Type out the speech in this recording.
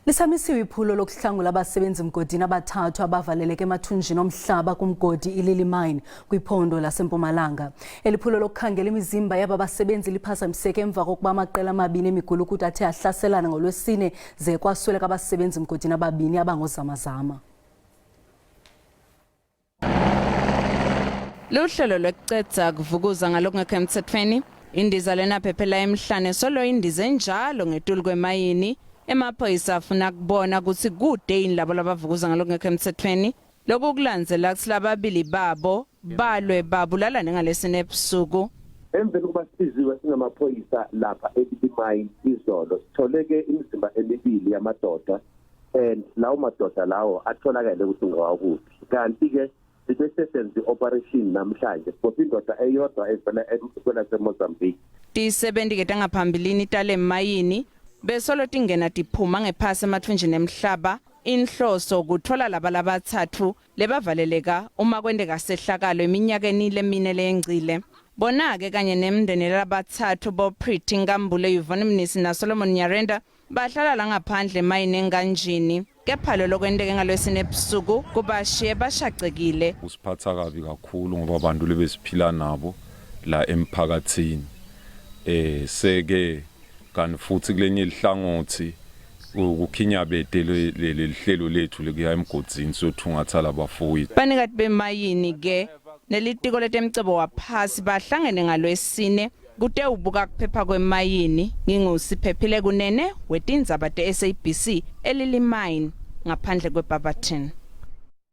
Lisamisiwe iphulo lokuhlangula abasebenzi mgodini abathathu abavaleleke emathunjini omhlaba kumgodi iLily kwiphondo laseMpumalanga. Eliphulo lokukhangela imizimba yababasebenzi liphazamiseke emva kokuba amaqela amabini emigulukudu athe ahlaselana ngolwesine ze kwasweleka abasebenzi mgodini ababini abangoozama-zama. Luhlelo lokucedza kuvukuza ngalokungekho emthethweni, indiza lena phephela emhlane solo indize njalo ngetulu kwemayini. Emaphoyisa afuna kubona ukuthi kude yini labo labavukuza ngalokungekho emthethweni. Lokhu kulandzela silababili babo balwe babulala ngalesine ebusuku. Emveni kuba siziwe singamaphoyisa lapha eLisamile izolo sitholeke imizimba emibili yamadoda and lawo madoda lawo atholakele ukuthi ngawakuphi. Kanti ke sisesenze operation namhlanje for indoda eyodwa evela kwelaseMozambique. Tisebenzi ke tangaphambilini tale emayini besolo tingena tiphuma ngephasi emathunjini emhlaba. Inhloso kuthola laba abathathu lebavaleleka uma kwendeka sehlakalo eminyakeni lemine lengcile. Bona ke kanye nemndeni labathathu bo Pretty Ngambule Yvonne Mnisi na Solomon Nyarenda bahlala la ngaphandle emayini enganjini. Kepha lo kwendeke ngalwesine ebusuku kubashiye bashacekile. Usiphatha kabi kakhulu ngoba abantu lebesiphila nabo la emphakathini. Seke kanti futhi kulenye ihlangothi ukukhinyabete lelihlelo lethu lekuya emgodini sothungatha labafowethu. Banikati bemayini ke nelitiko letemcebo waphasi bahlangene ngalwesine kude ubuka kuphepha kwemayini. Ngingusiphephile kunene wetindzaba te SABC eLisamile ngaphandle kweBarberton.